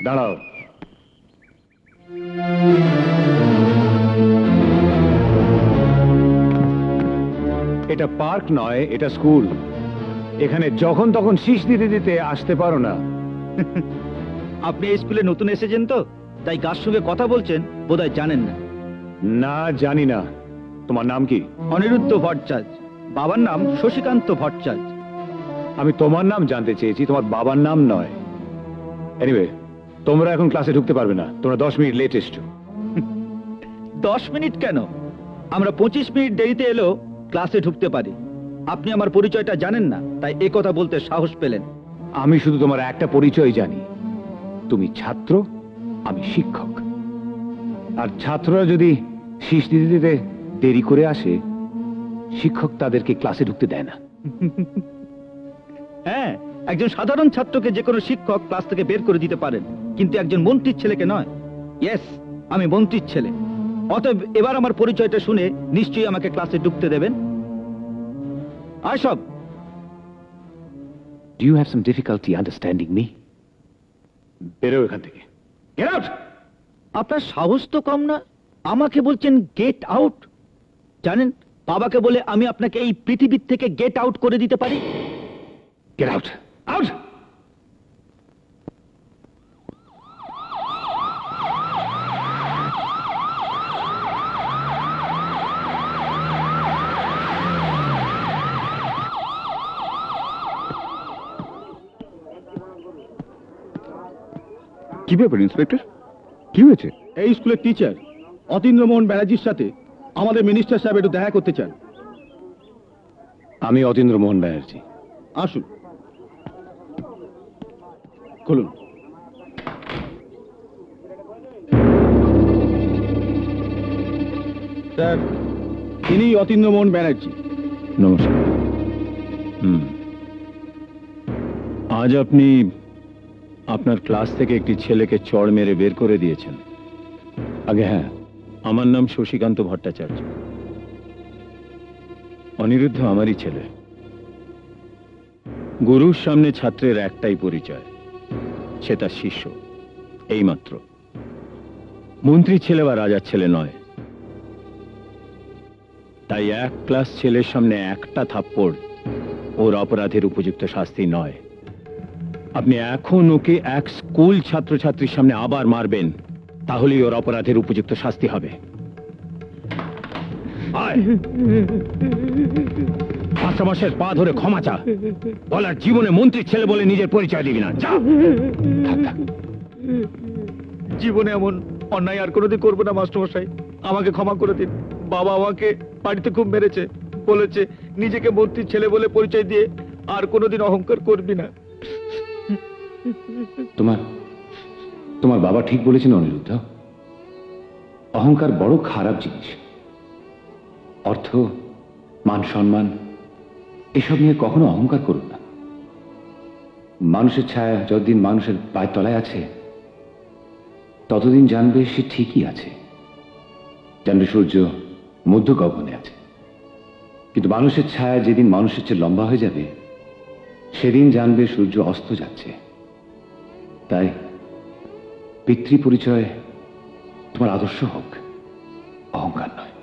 দাঁড়াও। এটা পার্ক নয়, এটা স্কুল। এখানে যখন তখন শীষ দিতে দিতে আসতে পারো না। আপনি এই স্কুলে নতুন এসেছেন তো, তাই কার সঙ্গে কথা বলছেন বোধহয় জানেন না। না, জানি না। তোমার নাম কি? অনিরুদ্ধ ভট্টাচার্য। বাবার নাম শশীকান্ত ভট্টাচার্য। আমি তোমার নাম জানতে চেয়েছি, তোমার বাবার নাম নয়। এনিওয়ে, তোমরা এখন ক্লাসে ঢুকতে পারবে না। তোমরা 10 মিনিট লেট এসছো। 10 মিনিট কেন, আমরা 25 মিনিট দেরিতে এলেও ক্লাসে ঢুকতে পারি। আপনি আমার পরিচয়টা জানেন না, তাই এ কথা বলতে সাহস পেলেন। আমি শুধু তোমার একটা পরিচয় জানি, তুমি ছাত্র, আমি শিক্ষক। আর ছাত্ররা যদি শীষ দিতে দিতে দেরি করে আসে, শিক্ষক তাদেরকে ক্লাসে ঢুকতে দেয় না। হ্যাঁ, একজন সাধারণ ছাত্রকে যে কোনো শিক্ষক ক্লাস থেকে বের করে দিতে পারেন, কিন্তু একজন মন্ত্রীর ছেলেকে নয়। ইয়েস, আমি মন্ত্রীর ছেলে। অতএব এবার আমার পরিচয়টা শুনে নিশ্চয়ই আমাকে ক্লাসে ঢুকতে দেবেন। আসব। Do you have some difficulty understanding me? বেরো এখান থেকে। Get out! আপনার সাহস তো কম না, আমাকে বলছেন গেট আউট। জানেন, বাবাকে বলে আমি আপনাকে এই পৃথিবীর থেকে গেট আউট করে দিতে পারি। Get out! Out! কি ব্যাপার ইন্সপেক্টর, কি হয়েছে? এই স্কুলের টিচার অতীন্দ্রমোহন ব্যানার্জির সাথে আমাদের মিনিস্টার সাহেব একটু দেখা করতে চান। আমি অতীন্দ্রমোহন ব্যানার্জি। আসুন, খুলুন। স্যার, ইনি অতীন্দ্রমোহন ব্যানার্জি। নমস্কার। আজ আপনি আপনার ক্লাস থেকে একটি ছেলেকে চড় মেরে বের করে দিয়েছেন। আগে হ্যাঁ, আমার নাম শশীকান্ত ভট্টাচার্য। অনিরুদ্ধ আমারই ছেলে। গুরুর সামনে ছাত্রের একটাই পরিচয়, সে তার শিষ্য, এইমাত্র। মন্ত্রীর ছেলে বা রাজার ছেলে নয়। তাই এক ক্লাস ছেলের সামনে একটা থাপ্পড় ওর অপরাধের উপযুক্ত শাস্তি নয়। আপনি এখন ওকে এক স্কুল ছাত্রছাত্রীর সামনে আবার মারবেন, তাহলেই ওর অপরাধের উপযুক্ত শাস্তি হবে। মাস্টারমশাইয়ের পা ধরে ক্ষমা চা। বলার জীবনে মন্ত্রীর ছেলে বলে নিজের পরিচয় দিবি না। যা। জীবনে এমন অন্যায় আর কোনোদিন করবো না মাস্টারমশাই, আমাকে ক্ষমা করে দিন। বাবা আমাকে বাড়িতে খুব মেরেছে, বলেছে নিজেকে মন্ত্রীর ছেলে বলে পরিচয় দিয়ে আর কোনোদিন অহংকার করবি না। তোমার বাবা ঠিক বলেছেন অনিরুদ্ধ। অহংকার বড় খারাপ জিনিস। অর্থ, মান সম্মান এসব নিয়ে কখনো অহংকার করুন না। মানুষের ছায়া যতদিন মানুষের পায়ের তলায় আছে, ততদিন জানবে সে ঠিকই আছে, জানবে সূর্য মধ্য গগনে আছে। কিন্তু মানুষের ছায়া যেদিন মানুষের চেয়ে লম্বা হয়ে যাবে, সেদিন জানবে সূর্য অস্ত যাচ্ছে। তাই পিতৃ পরিচয় তোমার আদর্শ হোক, অহংকার নয়।